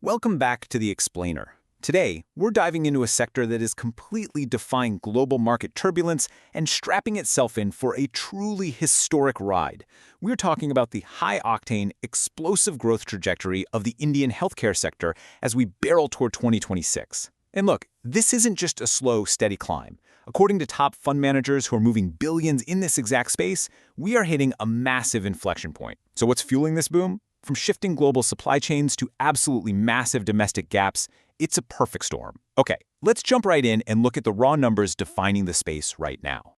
Welcome back to The Explainer. Today, we're diving into a sector that is completely defying global market turbulence and strapping itself in for a truly historic ride. We're talking about the high-octane, explosive growth trajectory of the Indian healthcare sector as we barrel toward 2026. And look, this isn't just a slow, steady climb. According to top fund managers who are moving billions in this exact space, we are hitting a massive inflection point. So what's fueling this boom? From shifting global supply chains to absolutely massive domestic gaps, it's a perfect storm. Okay, let's jump right in and look at the raw numbers defining the space right now.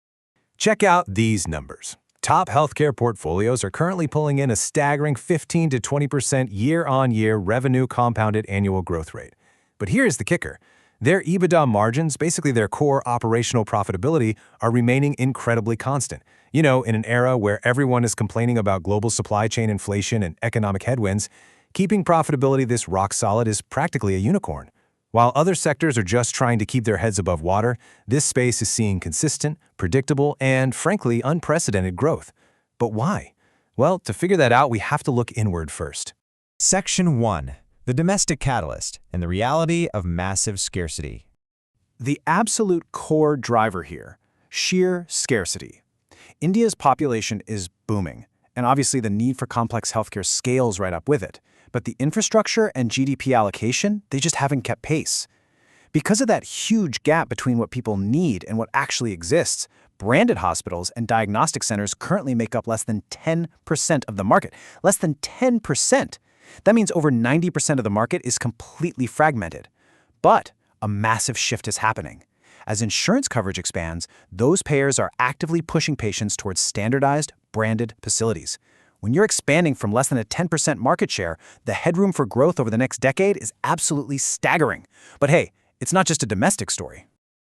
Check out these numbers. Top healthcare portfolios are currently pulling in a staggering 15 to 20% year-on-year revenue compounded annual growth rate. But here's the kicker. Their EBITDA margins, basically their core operational profitability, are remaining incredibly constant. In an era where everyone is complaining about global supply chain inflation and economic headwinds, keeping profitability this rock solid is practically a unicorn. While other sectors are just trying to keep their heads above water, this space is seeing consistent, predictable, and frankly, unprecedented growth. But why? Well, to figure that out, we have to look inward first. Section 1. The domestic catalyst and the reality of massive scarcity. The absolute core driver here, sheer scarcity. India's population is booming, and obviously the need for complex healthcare scales right up with it. But the infrastructure and GDP allocation, they just haven't kept pace. Because of that huge gap between what people need and what actually exists, branded hospitals and diagnostic centers currently make up less than 10% of the market. Less than 10%. That means over 90% of the market is completely fragmented. But a massive shift is happening. As insurance coverage expands, those payers are actively pushing patients towards standardized, branded facilities. When you're expanding from less than a 10% market share, the headroom for growth over the next decade is absolutely staggering. But hey, it's not just a domestic story.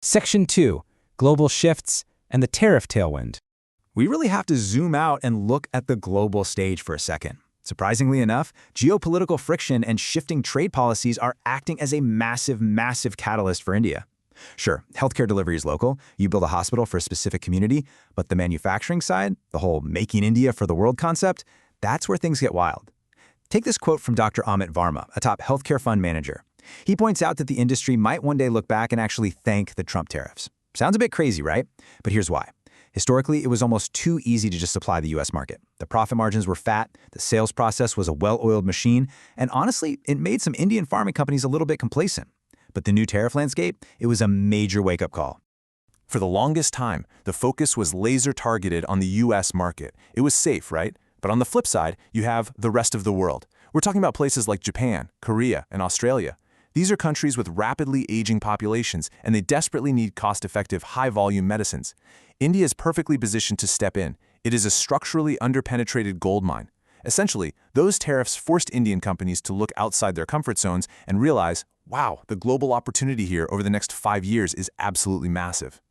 Section 2. Global shifts and the tariff tailwind. We really have to zoom out and look at the global stage for a second. Surprisingly enough, geopolitical friction and shifting trade policies are acting as a massive catalyst for India. Sure, healthcare delivery is local. You build a hospital for a specific community, but the manufacturing side, the whole making India for the world concept, that's where things get wild. Take this quote from Dr. Amit Varma, a top healthcare fund manager. He points out that the industry might one day look back and actually thank the Trump tariffs. Sounds a bit crazy, right? But here's why. Historically, it was almost too easy to just supply the US market. The profit margins were fat, the sales process was a well-oiled machine, and honestly, it made some Indian pharma companies a little bit complacent. But the new tariff landscape, it was a major wake-up call. For the longest time, the focus was laser-targeted on the US market. It was safe, right? But on the flip side, you have the rest of the world. We're talking about places like Japan, Korea, and Australia. These are countries with rapidly aging populations, and they desperately need cost-effective, high-volume medicines. India is perfectly positioned to step in. It is a structurally underpenetrated gold mine. Essentially, those tariffs forced Indian companies to look outside their comfort zones and realize, wow, the global opportunity here over the next 5 years is absolutely massive.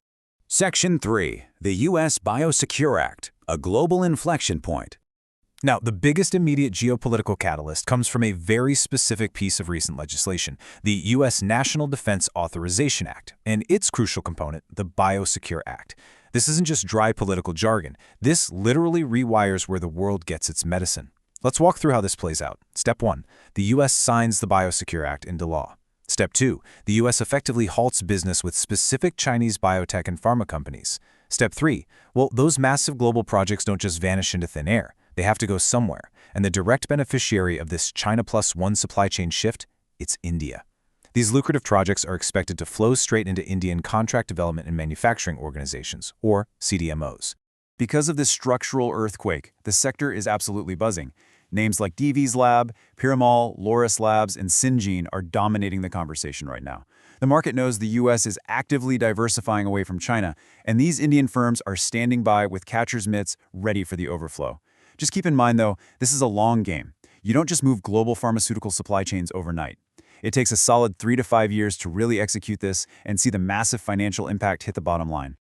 Section 3. The U.S. Biosecure Act, a global inflection point. Now, the biggest immediate geopolitical catalyst comes from a very specific piece of recent legislation, the U.S. National Defense Authorization Act, and its crucial component, the Biosecure Act. This isn't just dry political jargon. This literally rewires where the world gets its medicine. Let's walk through how this plays out. Step 1. The U.S. signs the Biosecure Act into law. Step 2. The U.S. effectively halts business with specific Chinese biotech and pharma companies. Step 3. Well, those massive global projects don't just vanish into thin air. They have to go somewhere. And the direct beneficiary of this China plus one supply chain shift, it's India. These lucrative projects are expected to flow straight into Indian contract development and manufacturing organizations, or CDMOs. Because of this structural earthquake, the sector is absolutely buzzing. Names like Divi's Lab, Piramal, Loris Labs, and Syngene are dominating the conversation right now. The market knows the U.S. is actively diversifying away from China, and these Indian firms are standing by with catcher's mitts ready for the overflow. Just keep in mind, though, this is a long game. You don't just move global pharmaceutical supply chains overnight. It takes a solid 3 to 5 years to really execute this and see the massive financial impact hit the bottom line.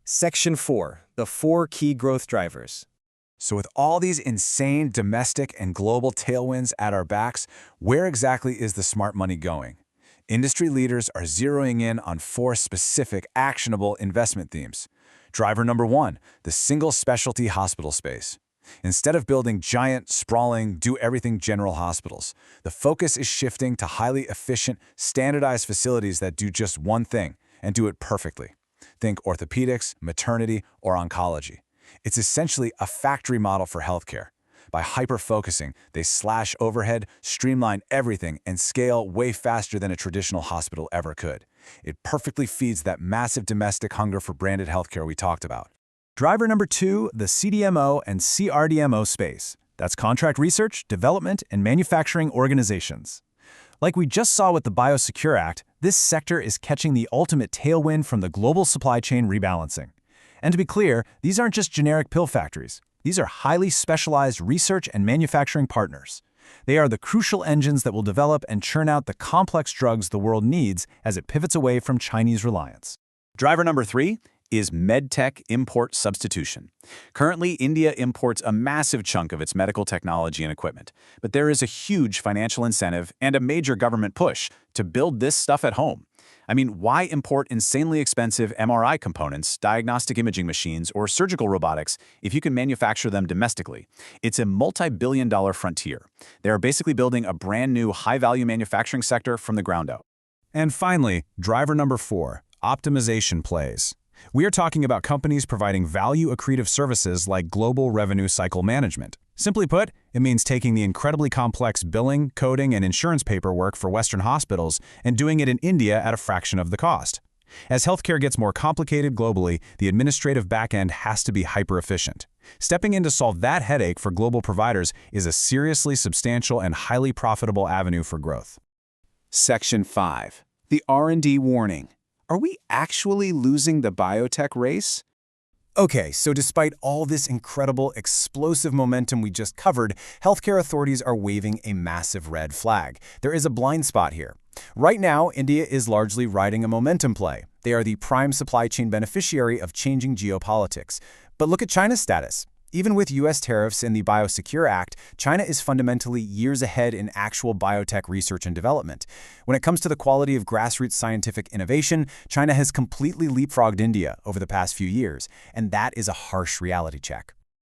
Section 4. The 4 key growth drivers. So with all these insane domestic and global tailwinds at our backs, where exactly is the smart money going? Industry leaders are zeroing in on 4 specific, actionable investment themes. Driver number 1, the single specialty hospital space. Instead of building giant, sprawling, do-everything general hospitals, the focus is shifting to highly efficient, standardized facilities that do just one thing and do it perfectly. Think orthopedics, maternity, or oncology. It's essentially a factory model for healthcare. By hyper-focusing, they slash overhead, streamline everything, and scale way faster than a traditional hospital ever could. It perfectly feeds that massive domestic hunger for branded healthcare we talked about. Driver number 2, the CDMO and CRDMO space. That's contract research, development, and manufacturing organizations. Like we just saw with the Biosecure Act, this sector is catching the ultimate tailwind from the global supply chain rebalancing. And to be clear, these aren't just generic pill factories. These are highly specialized research and manufacturing partners. They are the crucial engines that will develop and churn out the complex drugs the world needs as it pivots away from Chinese reliance. Driver number 3 is medtech import substitution. Currently, India imports a massive chunk of its medical technology and equipment, but there is a huge financial incentive and a major government push to build this stuff at home. I mean, why import insanely expensive MRI components, diagnostic imaging machines, or surgical robotics if you can manufacture them domestically? It's a multi-billion-dollar frontier. They are basically building a brand new high-value manufacturing sector from the ground up. And finally, driver number 4, optimization plays. We are talking about companies providing value-accretive services like global revenue cycle management. Simply put, it means taking the incredibly complex billing, coding, and insurance paperwork for Western hospitals and doing it in India at a fraction of the cost. As healthcare gets more complicated globally, the administrative backend has to be hyper-efficient. Stepping in to solve that headache for global providers is a seriously substantial and highly profitable avenue for growth. Section 5. The R&D warning. Are we actually losing the biotech race? Okay, so despite all this incredible, explosive momentum we just covered, healthcare authorities are waving a massive red flag. There is a blind spot here. Right now, India is largely riding a momentum play. They are the prime supply chain beneficiary of changing geopolitics. But look at China's status. Even with U.S. tariffs and the Biosecure Act, China is fundamentally years ahead in actual biotech research and development. When it comes to the quality of grassroots scientific innovation, China has completely leapfrogged India over the past few years, and that is a harsh reality check.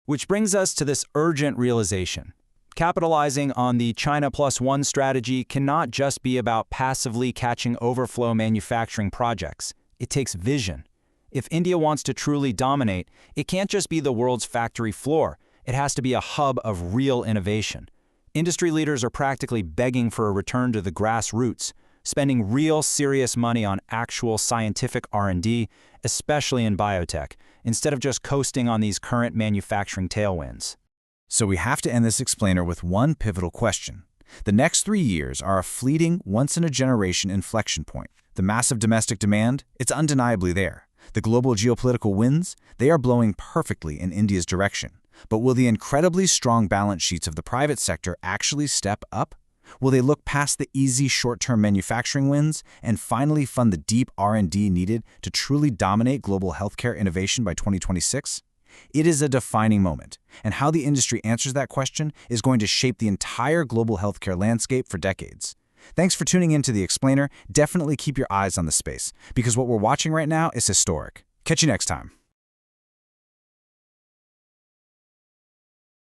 Which brings us to this urgent realization. Capitalizing on the China Plus One strategy cannot just be about passively catching overflow manufacturing projects. It takes vision. If India wants to truly dominate, it can't just be the world's factory floor. It has to be a hub of real innovation. Industry leaders are practically begging for a return to the grassroots, spending real serious money on actual scientific R&D, especially in biotech, instead of just coasting on these current manufacturing tailwinds. So we have to end this explainer with one pivotal question. The next 3 years are a fleeting, once-in-a-generation inflection point. The massive domestic demand, it's undeniably there. The global geopolitical winds, they are blowing perfectly in India's direction. But will the incredibly strong balance sheets of the private sector actually step up? Will they look past the easy short-term manufacturing wins and finally fund the deep R&D needed to truly dominate global healthcare innovation by 2026? It is a defining moment, and how the industry answers that question is going to shape the entire global healthcare landscape for decades. Thanks for tuning in to The Explainer. Definitely keep your eyes on the space, because what we're watching right now is historic. Catch you next time.